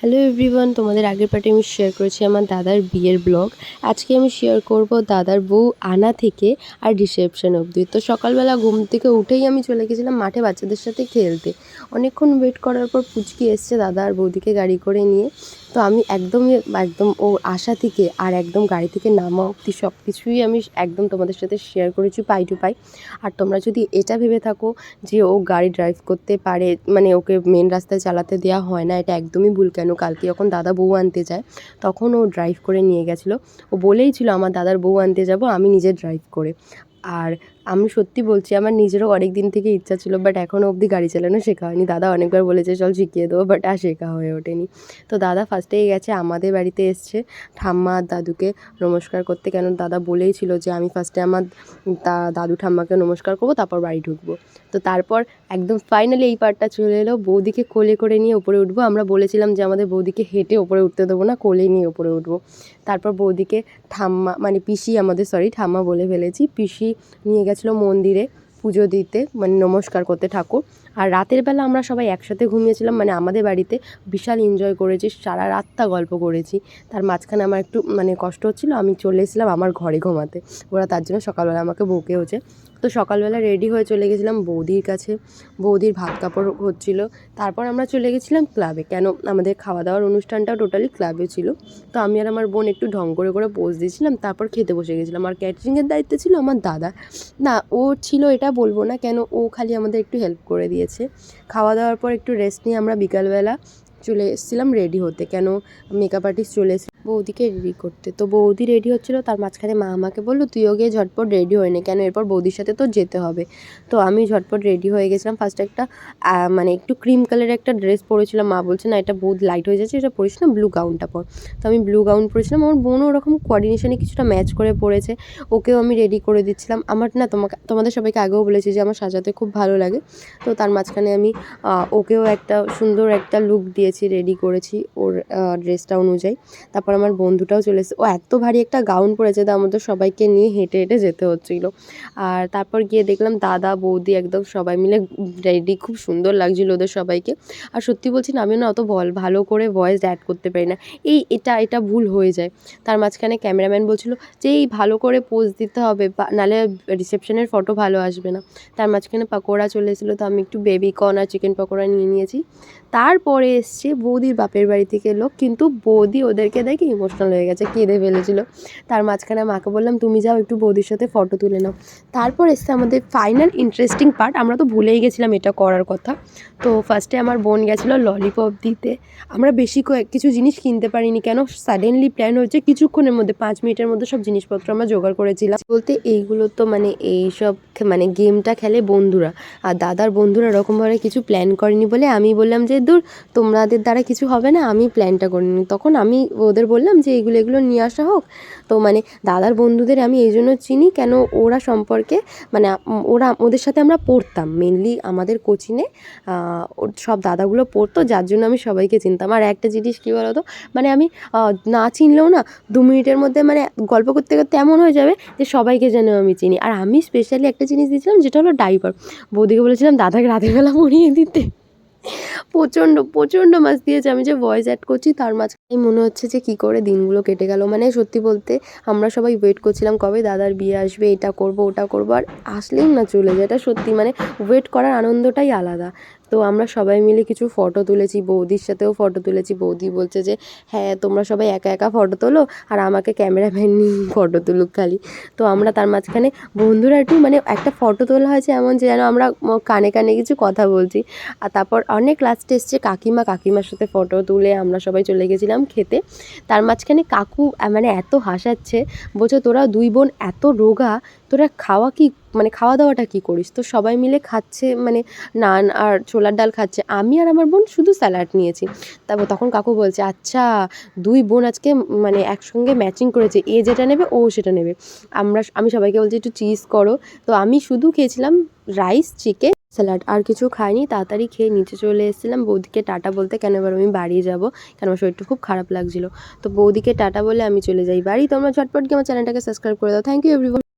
Hello everyone, তোমাদের আগের পার্টে আমি শেয়ার করেছি আমার দাদার বিয়ের ব্লগ। আজকে আমি শেয়ার করব দাদার বউ আনা থেকে আর রিসেপশন অবধি। তো সকালবেলা ঘুম থেকে উঠেই আমি চলে গেছিলাম মাঠে বাচ্চাদের সাথে খেলতে। অনেকক্ষণ ওয়েট করার পর পুচকি এসছে দাদা আর বৌদিকে গাড়ি করে নিয়ে। তো আমি একদম ও আসা থেকে আর একদম গাড়ি থেকে নামা অবধি সব কিছুই আমি একদম তোমাদের সাথে শেয়ার করেছি পাই টু পাই। আর তোমরা যদি এটা ভেবে থাকো যে ও গাড়ি ড্রাইভ করতে পারে, মানে ওকে মেন রাস্তায় চালাতে দেওয়া হয় না, এটা একদমই ভুল। কেন কালকে যখন দাদা বউ আনতে যায় তখন ও ড্রাইভ করে নিয়ে গেছিলো। ও বলেই ছিল আমার দাদার বউ আনতে যাব, আমি নিজে ড্রাইভ করে। আর আমি সত্যি বলছি, আমার নিজেরও অনেক দিন থেকে ইচ্ছা ছিল, বাট এখনও অবধি গাড়ি চালানো শেখা হয়নি। দাদা অনেকবার বলেছে চল শিখিয়ে দেবো, বাট আর শেখা হয়ে ওঠেনি। তো দাদা ফার্স্টেই গেছে আমাদের বাড়িতে, এসছে ঠাম্মা আর দাদুকে নমস্কার করতে। কেন দাদা বলেই ছিল যে আমি ফার্স্টে আমার দাদু ঠাম্মাকে নমস্কার করবো, তারপর বাড়ি ঢুকবো। তো তারপর একদম ফাইনালি এই পার্টটা চলে এলো, বৌদিকে কোলে করে নিয়ে ওপরে উঠবো। আমরা বলেছিলাম যে আমাদের বৌদিকে হেঁটে ওপরে উঠতে দেবো না, কোলে নিয়ে ওপরে উঠবো। তারপর বৌদিকে ঠাম্মা, মানে পিসি, ঠাম্মা বলে ফেলেছি, পিসি নিয়ে গেছিলো মন্দিরে পুজো দিতে, মানে নমস্কার করতে ঠাকুর। আর রাতের বেলা আমরা সবাই একসাথে ঘুমিয়েছিলাম, মানে আমাদের বাড়িতে বিশাল এনজয় করেছি, সারা রাতটা গল্প করেছি। তার মাঝখানে আমার একটু কষ্ট হচ্ছিলো, আমি চলে এসেছিলাম আমার ঘরে ঘুমাতে। ওরা তার জন্য সকালবেলা আমাকে বকেওছে। তো সকালবেলা রেডি হয়ে চলে গেছিলাম বৌদির কাছে, বৌদির ভাত কাপড় হচ্ছিলো। তারপর আমরা চলে গেছিলাম ক্লাবে, কেন আমাদের খাওয়া দাওয়ার অনুষ্ঠানটাও টোটালি ক্লাবে ছিল। তো আমি আর আমার বোন একটু ঢং করে করে পোজ দিয়েছিলাম, তারপর খেতে বসে গেছিলাম। আর ক্যাটারিংয়ের দায়িত্বে ছিল আমার দাদা, না ও ছিল এটা বলবো না, কেন ও খালি আমাদের একটু হেল্প করে দিয়েছে। খাওয়া দাওয়ার পর একটু রেস্ট নিয়ে আমরা বিকালবেলা চলে এসেছিলাম রেডি হতে, কেন মেকআপ আর্টিস্ট চলে এসেছিল বৌদিকে রেডি করতে। তো বৌদি রেডি হচ্ছিলো, তার মাঝখানে মা আমাকে বললো তুইও গিয়ে ঝটপট রেডি হয়ে নে, কেন এরপর বৌদির সাথে তো যেতে হবে। তো আমি ঝটপট রেডি হয়ে গেছিলাম। ফার্স্টে একটা একটু ক্রিম কালারের একটা ড্রেস পরেছিলাম, মা বলছে না এটা বহুত লাইট হয়ে যাচ্ছে, এটা পরিস না, ব্লু গাউনটা পর। তো আমি ব্লু গাউন পরেছিলাম, আমার বোনও ওরকম কোঅর্ডিনেশনে কিছুটা ম্যাচ করে পরেছে, ওকেও আমি রেডি করে দিচ্ছিলাম। আমার না তোমাদের সবাইকে আগেও বলেছি যে আমার সাজাতে খুব ভালো লাগে। তো তার মাঝখানে আমি ওকেও একটা সুন্দর একটা লুক দিয়েছি, রেডি করেছি ওর ড্রেসটা অনুযায়ী। তারপর আমার বন্ধুটাও চলে এসেছে, ও এত ভারী একটা গাউন পরেছে, তার মধ্যে সবাইকে নিয়ে হেঁটে হেঁটে যেতে হচ্ছিলো। আর তারপর গিয়ে দেখলাম দাদা বৌদি একদম সবাই মিলে রেডি, খুব সুন্দর লাগছিলো ওদের সবাইকে। আর সত্যি বলছি না, আমিও না অত ভালো করে ভয়েস অ্যাড করতে পারি না, এটা ভুল হয়ে যায়। তার মাঝখানে ক্যামেরাম্যান বলছিল যে এই ভালো করে পোজ দিতে হবে, নাহলে রিসেপশনের ফটো ভালো আসবে না। তার মাঝখানে পকোড়া চলে এসেছিলো, তো আমি একটু বেবিকর্ন আর চিকেন পকোড়া নিয়ে নিয়েছি। তারপরে এসছে বৌদির বাপের বাড়ি থেকে লোক, কিন্তু বৌদি ওদেরকে দেখে ইমোশনাল হয়ে গেছে, কেঁদে ফেলেছিল। তার মাঝখানে মাকে বললাম তুমি যাও একটু বৌদির সাথে ফটো তুলে নাও। তারপর এসছে আমাদের ফাইনাল ইন্টারেস্টিং পার্ট, আমরা তো ভুলেই গেছিলাম এটা করার কথা। তো ফার্স্টে আমার বোন গেছিলো ললিপপ দিতে। আমরা বেশি কিছু জিনিস কিনতে পারিনি, কেন সাডেনলি প্ল্যান হয়েছে, কিছুক্ষণের মধ্যে 5 মিনিটের মধ্যে সব জিনিসপত্র আমরা জোগাড় করেছিলাম। বলতে এইগুলো তো এইসব গেমটা খেলে বন্ধুরা, আর দাদার বন্ধুরা এরকমভাবে কিছু প্ল্যান করেনি বলে আমি বললাম যে দূর, তোমাদের দ্বারা কিছু হবে না, আমি প্ল্যানটা করিনি। তখন আমি ওদের বললাম যে এগুলো নিয়ে আসা হোক। তো দাদার বন্ধুদের আমি এই জন্য চিনি, কেন ওরা সম্পর্কে ওদের সাথে আমরা পড়তাম, মেনলি আমাদের কোচিংয়ে সব দাদাগুলো পড়তো, যার জন্য আমি সবাইকে চিনতাম। আর একটা জিনিস কী বলো তো, আমি না চিনলেও না 2 মিনিটের মধ্যে গল্প করতে করতে এমন হয়ে যাবে যে সবাইকে যেন আমি চিনি। আর আমি স্পেশালি একটা জিনিস দিয়েছিলাম, যেটা হলো ডাইপার। বৌদিকে বলেছিলাম দাদাকে রাতের বেলা পরিয়ে দিতে। প্রচণ্ড মাছ দিয়েছে। আমি যে ভয়েস অ্যাড করছি তার মাঝখানে মনে হচ্ছে যে কী করে দিনগুলো কেটে গেল। সত্যি বলতে আমরা সবাই ওয়েট করছিলাম কবে দাদার বিয়ে আসবে, এটা করব ওটা করব, আর আসলেই না চলে যায়। এটা সত্যি ওয়েট করার আনন্দটাই আলাদা। তো আমরা সবাই মিলে কিছু ফটো তুলেছি, বৌদির সাথেও ফটো তুলেছি। বৌদি বলছে যে হ্যাঁ তোমরা সবাই একা একা ফটো তোলো, আর আমাকে ক্যামেরাম্যান নিয়ে ফটো তুলুক খালি। তো আমরা তার মাঝখানে বন্ধুরা একটু একটা ফটো তোলা হয়েছে এমন যে যেন আমরা কানে কানে কিছু কথা বলছি। আর তারপর অনেক লাস্টে এসছে কাকিমার সাথে ফটো তুলে আমরা সবাই চলে গেছিলাম খেতে। তার মাঝখানে কাকু এত হাসাচ্ছে, বলছে তোরা 2 বোন এত রোগা, তোরা খাওয়া দাওয়াটা কী করিস? তো সবাই মিলে খাচ্ছে, নান আর ছোলার ডাল খাচ্ছে, আমি আর আমার বোন শুধু স্যালাড নিয়েছি। তারপর তখন কাকু বলছে আচ্ছা 2 বোন আজকে একসঙ্গে ম্যাচিং করেছে, এ যেটা নেবে ও সেটা নেবে। আমি সবাইকে বলছি একটু চিজ করো। তো আমি শুধু খেয়েছিলাম রাইস, চিকেন, স্যালাড, আর কিছু খাইনি। তাড়াতাড়ি খেয়ে নিচে চলে এসেছিলাম বৌদিকে টাটা বলতে, কেন এবার আমি বাড়ি যাব, কেন আমার শরীরটা খুব খারাপ লাগছিলো। তো বৌদিকে টাটা বলে আমি চলে যাই বাড়ি। তোমরা ঝটপট গিয়ে আমার চ্যানেলটাকে সাবস্ক্রাইব করে দাও। Thank you everyone.